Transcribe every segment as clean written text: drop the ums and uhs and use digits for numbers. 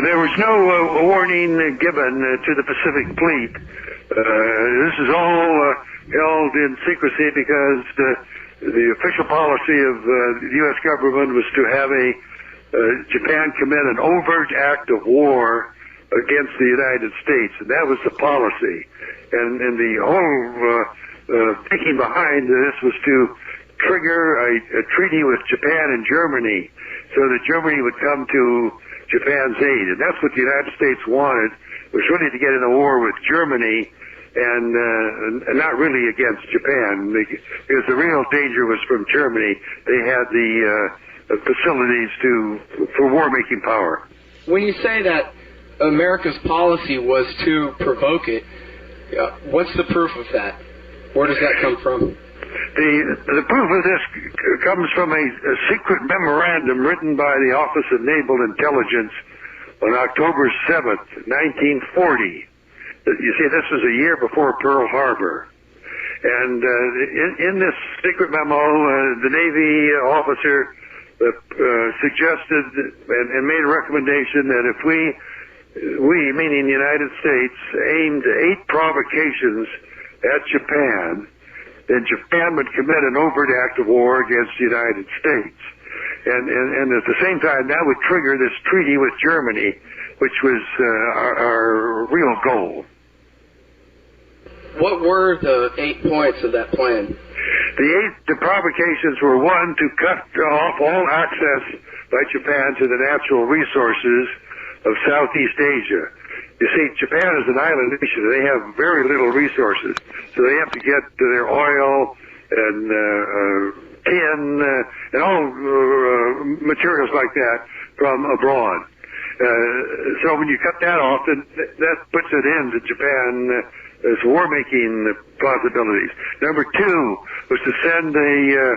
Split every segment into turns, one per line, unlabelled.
There was no warning given to the Pacific Fleet. This is all held in secrecy because the official policy of the U.S. government was to have Japan commit an overt act of war against the United States, and that was the policy. And the whole thinking behind this was to trigger a treaty with Japan and Germany so that Germany would come to Japan's aid. And that's what the United States wanted, was really to get in a war with Germany and not really against Japan, because the real danger was from Germany. They had the facilities for war-making power.
When you say that America's policy was to provoke it, what's the proof of that? Where does that come from?
The proof of this comes from a secret memorandum written by the Office of Naval Intelligence on October 7th, 1940. You see, this was a year before Pearl Harbor. And in this secret memo, the Navy officer suggested and made a recommendation that if we, meaning the United States, aimed 8 provocations at Japan, then Japan would commit an overt act of war against the United States. And at the same time, that would trigger this treaty with Germany, which was our real goal.
What were the 8 points of that plan?
The provocations were, 1, to cut off all access by Japan to the natural resources of Southeast Asia. You see, Japan is an island nation. They have very little resources, so they have to get their oil and tin and all materials like that from abroad. So when you cut that off, then that puts an end to Japan's war-making possibilities. Number 2 was to send a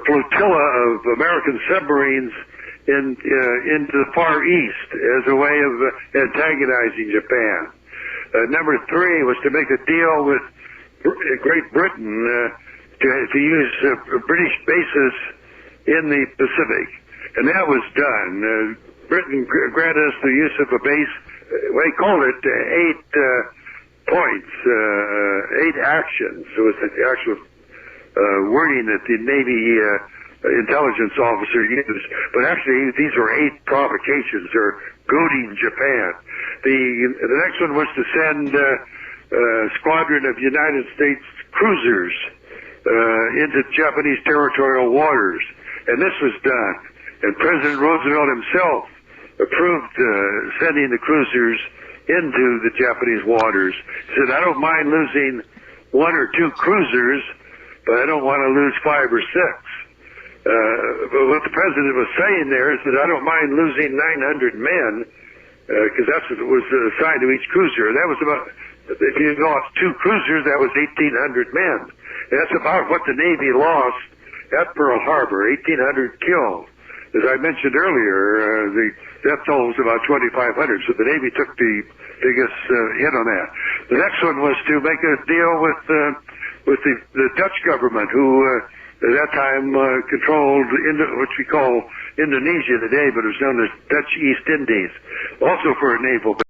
flotilla of American submarines into the Far East as a way of antagonizing Japan. Number 3 was to make a deal with Great Britain to use British bases in the Pacific. And that was done. Britain granted us the use of a base, they called it 8 points, 8 actions. It was the actual wording that the Navy intelligence officer used, but actually these were 8 provocations, or goading Japan. The next one was to send a squadron of United States cruisers into Japanese territorial waters, and this was done. And President Roosevelt himself approved sending the cruisers into the Japanese waters. He said, "I don't mind losing 1 or 2 cruisers, but I don't want to lose 5 or 6. But what the president was saying there is that I don't mind losing 900 men, because that's what was assigned to each cruiser. That was about, if you lost 2 cruisers, that was 1,800 men. And that's about what the Navy lost at Pearl Harbor, 1,800 killed. As I mentioned earlier, the death toll was about 2,500, so the Navy took the biggest hit on that. The next one was to make a deal with the Dutch government, who at that time controlled what we call Indonesia today, but it was known as Dutch East Indies, also for a naval base.